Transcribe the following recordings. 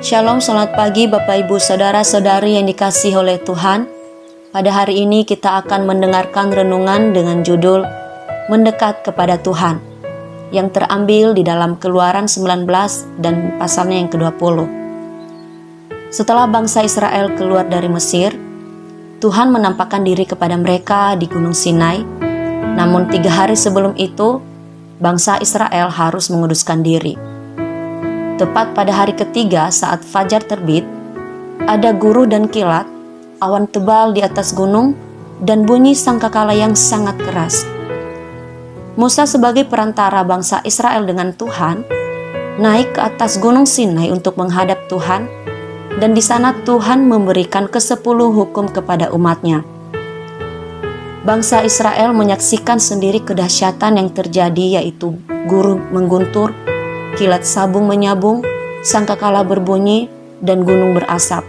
Shalom, selamat pagi Bapak Ibu Saudara-saudari yang dikasihi oleh Tuhan. Pada hari ini kita akan mendengarkan renungan dengan judul Mendekat kepada Tuhan, yang terambil di dalam Keluaran 19 dan pasalnya yang ke-20. Setelah bangsa Israel keluar dari Mesir, Tuhan menampakkan diri kepada mereka di Gunung Sinai. Namun 3 hari sebelum itu, bangsa Israel harus menguduskan diri. Tepat pada hari ketiga saat fajar terbit, ada guruh dan kilat, awan tebal di atas gunung, dan bunyi sangkakala yang sangat keras. Musa sebagai perantara bangsa Israel dengan Tuhan, naik ke atas gunung Sinai untuk menghadap Tuhan, dan di sana Tuhan memberikan ke-10 hukum kepada umatnya. Bangsa Israel menyaksikan sendiri kedahsyatan yang terjadi, yaitu guruh mengguntur, kilat sabung menyabung, sangkakala berbunyi, dan gunung berasap.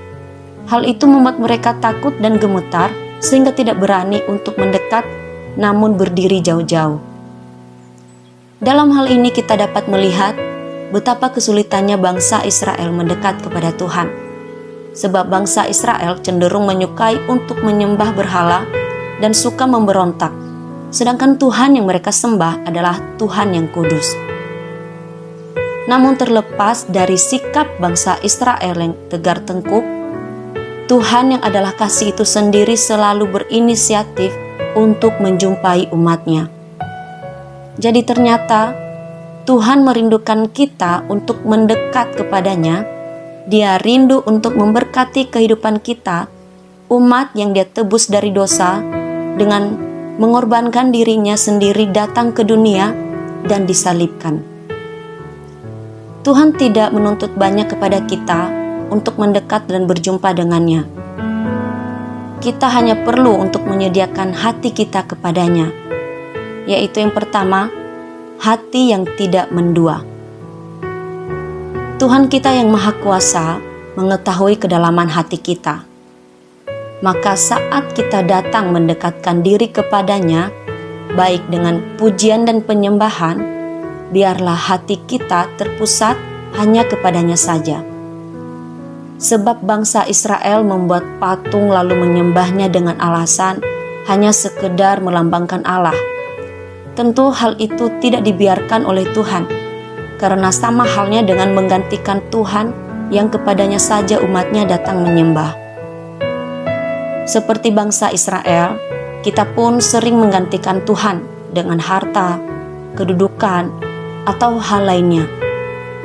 Hal itu membuat mereka takut dan gemetar sehingga tidak berani untuk mendekat, namun berdiri jauh-jauh. Dalam hal ini kita dapat melihat betapa kesulitannya bangsa Israel mendekat kepada Tuhan. Sebab bangsa Israel cenderung menyukai untuk menyembah berhala dan suka memberontak. Sedangkan Tuhan yang mereka sembah adalah Tuhan yang kudus. Namun terlepas dari sikap bangsa Israel yang tegar tengkuk, Tuhan yang adalah kasih itu sendiri selalu berinisiatif untuk menjumpai umatnya. Jadi ternyata Tuhan merindukan kita untuk mendekat kepadanya. Dia rindu untuk memberkati kehidupan kita, umat yang Dia tebus dari dosa, dengan mengorbankan dirinya sendiri datang ke dunia dan disalibkan. Tuhan tidak menuntut banyak kepada kita untuk mendekat dan berjumpa dengannya. Kita hanya perlu untuk menyediakan hati kita kepadanya, yaitu yang pertama, hati yang tidak mendua. Tuhan kita yang Maha Kuasa mengetahui kedalaman hati kita. Maka saat kita datang mendekatkan diri kepadanya, baik dengan pujian dan penyembahan, biarlah hati kita terpusat hanya kepadanya saja. Sebab bangsa Israel membuat patung lalu menyembahnya dengan alasan hanya sekedar melambangkan Allah. Tentu hal itu tidak dibiarkan oleh Tuhan, karena sama halnya dengan menggantikan Tuhan yang kepadanya saja umatnya datang menyembah. Seperti bangsa Israel, kita pun sering menggantikan Tuhan dengan harta, kedudukan, atau hal lainnya.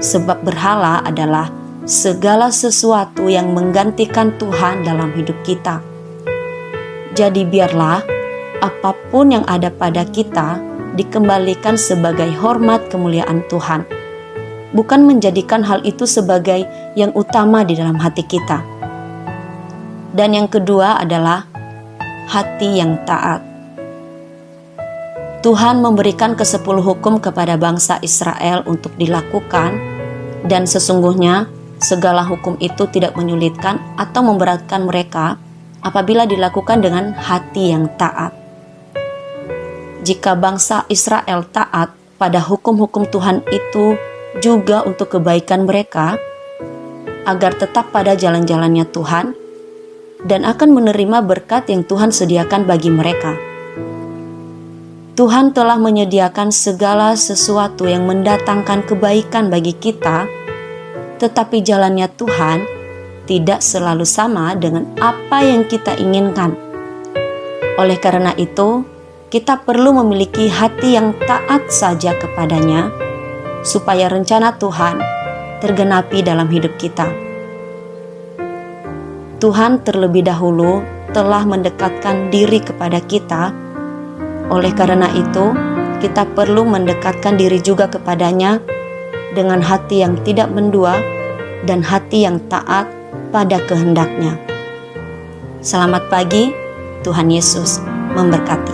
Sebab berhala adalah segala sesuatu yang menggantikan Tuhan dalam hidup kita. Jadi biarlah apapun yang ada pada kita dikembalikan sebagai hormat kemuliaan Tuhan, bukan menjadikan hal itu sebagai yang utama di dalam hati kita. Dan yang kedua adalah hati yang taat. Tuhan memberikan ke-10 hukum kepada bangsa Israel untuk dilakukan, dan sesungguhnya segala hukum itu tidak menyulitkan atau memberatkan mereka apabila dilakukan dengan hati yang taat. Jika bangsa Israel taat pada hukum-hukum Tuhan itu juga untuk kebaikan mereka, agar tetap pada jalan-jalannya Tuhan, dan akan menerima berkat yang Tuhan sediakan bagi mereka. Tuhan telah menyediakan segala sesuatu yang mendatangkan kebaikan bagi kita, tetapi jalannya Tuhan tidak selalu sama dengan apa yang kita inginkan. Oleh karena itu, kita perlu memiliki hati yang taat saja kepadanya, supaya rencana Tuhan tergenapi dalam hidup kita. Tuhan terlebih dahulu telah mendekatkan diri kepada kita. Oleh karena itu, kita perlu mendekatkan diri juga kepadanya dengan hati yang tidak mendua dan hati yang taat pada kehendaknya. Selamat pagi, Tuhan Yesus memberkati.